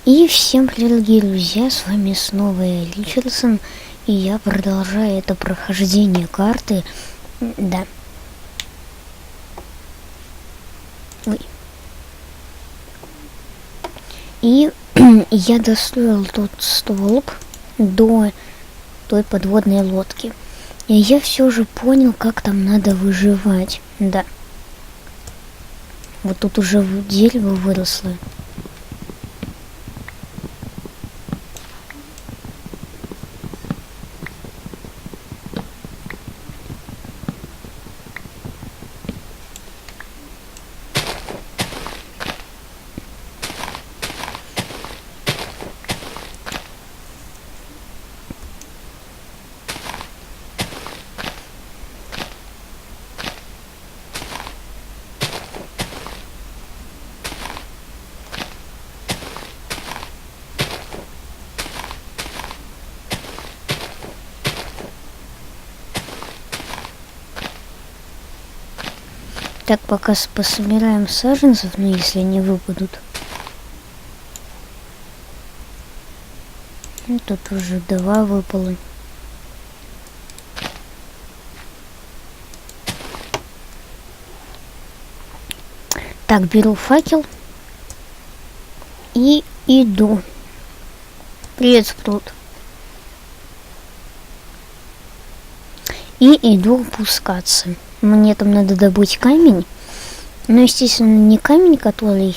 И всем привет, дорогие друзья, с вами снова я, Ричардсон, и я продолжаю это прохождение карты, да. Ой. И я достроил тот столб до той подводной лодки, и я все же понял, как там надо выживать, да. Вот тут уже дерево выросло. Так, пока пособираем саженцев, но если они выпадут. Ну, тут уже 2 выпало. Так, беру факел и иду. Привет, Спрут. И иду опускаться. Мне там надо добыть камень. Но, естественно, не камень, который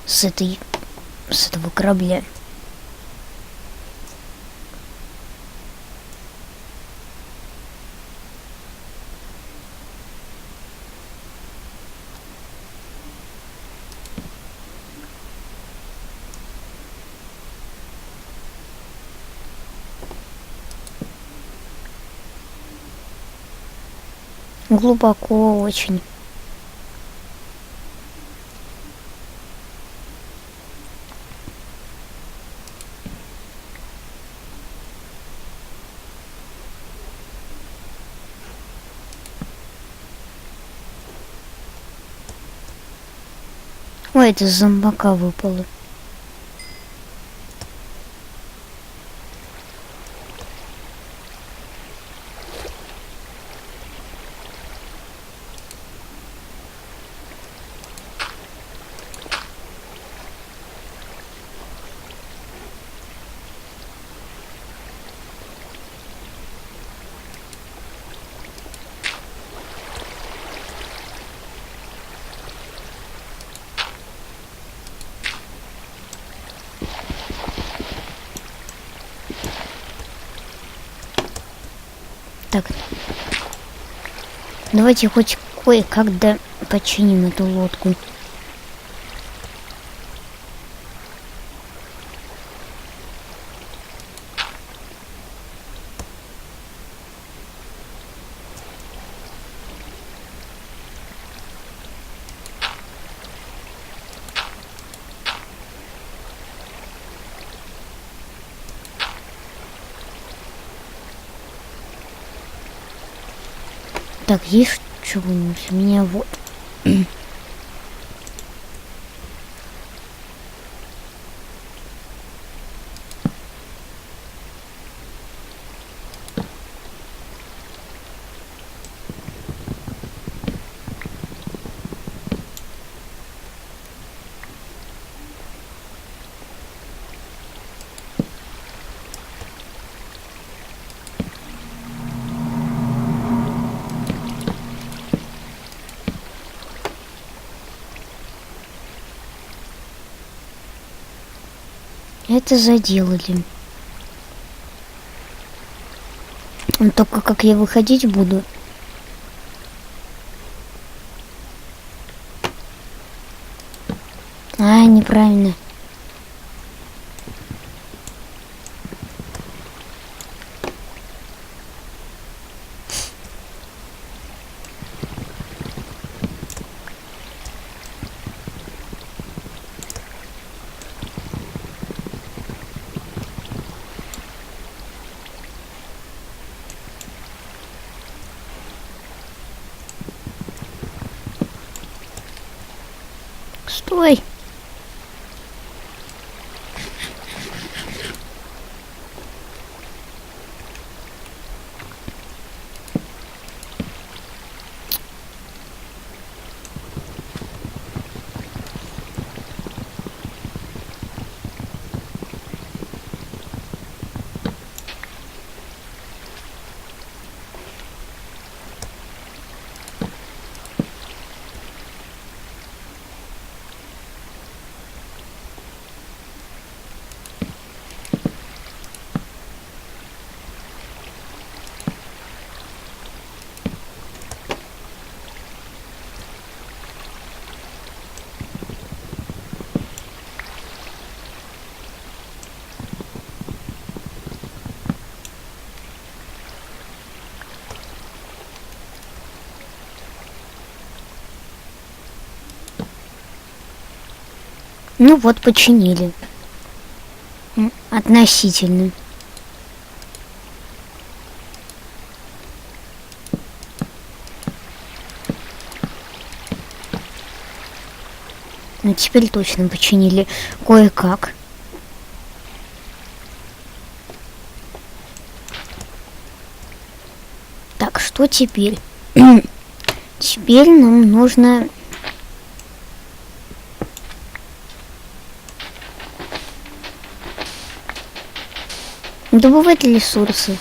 с этого корабля. Глубоко очень. Ой, это с зомбака выпало. Так, давайте хоть кое-как починим эту лодку. Так, есть чего-нибудь? У меня вот. Это заделали. Только как я выходить буду? А, неправильно. Стой! Ну вот, починили. Относительно. Ну теперь точно починили кое-как. Так, что теперь? Теперь нам нужно... добывать ресурсы.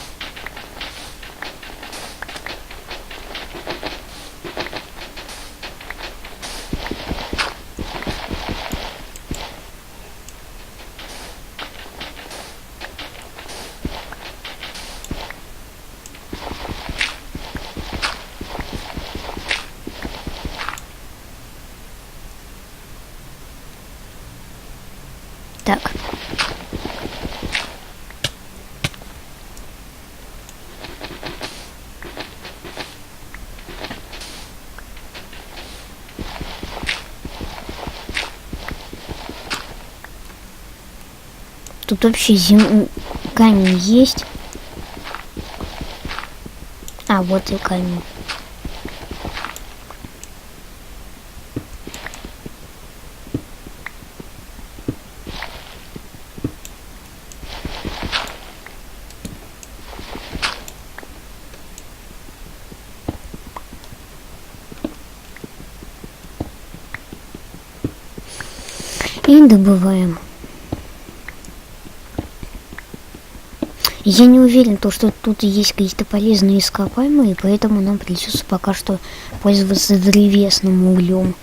Так. Тут вообще камень есть. А, вот и камень. И добываем. Я не уверен, что тут есть какие-то полезные ископаемые, поэтому нам придется пока что пользоваться древесным углем.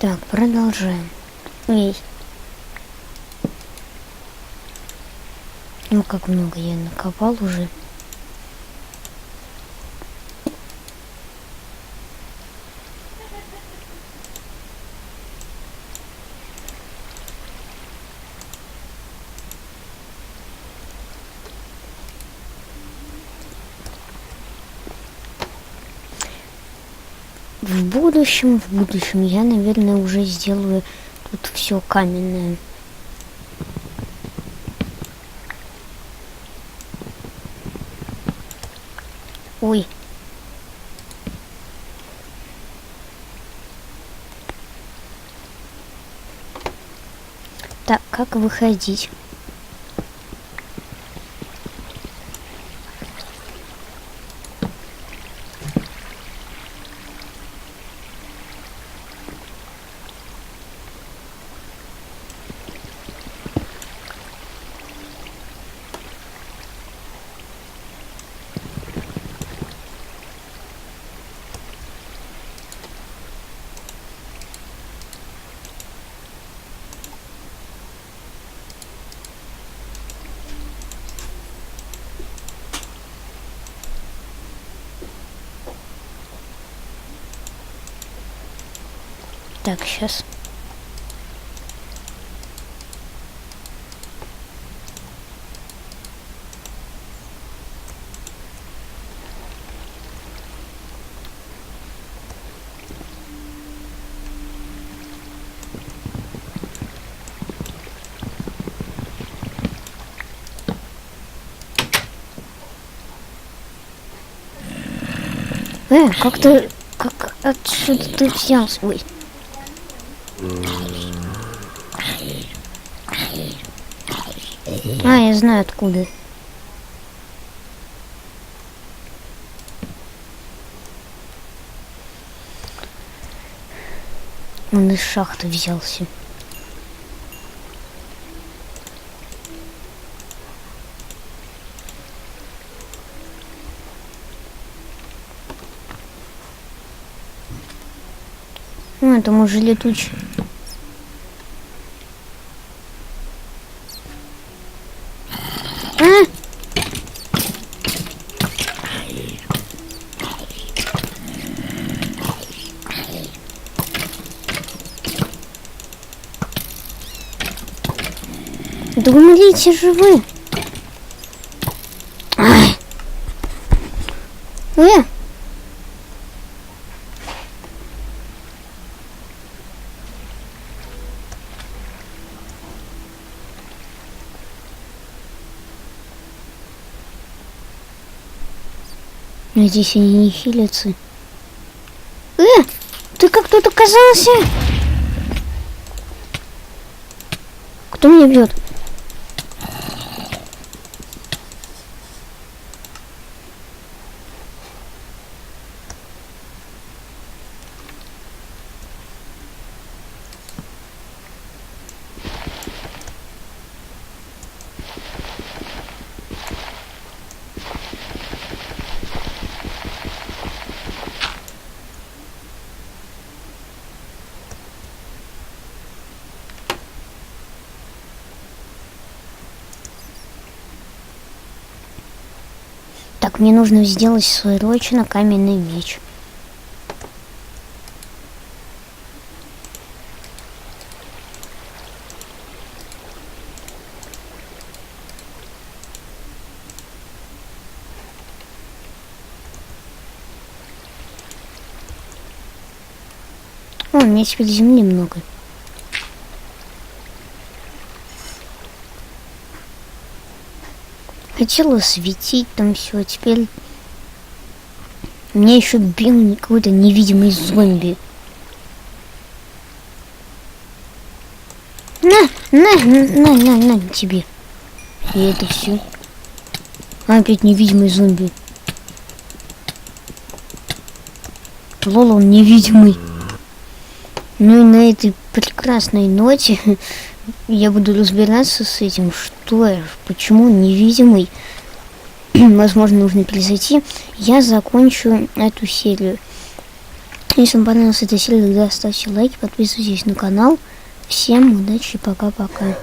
Так, продолжаем. Эй. Ну, как много я накопал уже. В будущем я, наверное, уже сделаю тут все каменное. Ой. Так, как выходить? Так, сейчас. Как ты... Как... Отсюда ты взялся? Ой. Я знаю откуда. Он из шахты взялся. Там уже летучий. Да умрите же вы! Ай! Надеюсь, они не хилятся. Ты как тут оказался? Кто меня бьет? Так, мне нужно сделать срочно каменный меч. У меня теперь земли много. Хотела светить там все, теперь меня еще бил какой-то невидимый зомби. На тебе. И это все. Опять невидимый зомби. Лол, он невидимый. Ну и на этой прекрасной ноте я буду разбираться с этим, почему он невидимый. Возможно, нужно перезайти. Я закончу эту серию. Если вам понравилась эта серия, тогда ставьте лайки, подписывайтесь на канал. Всем удачи, пока-пока.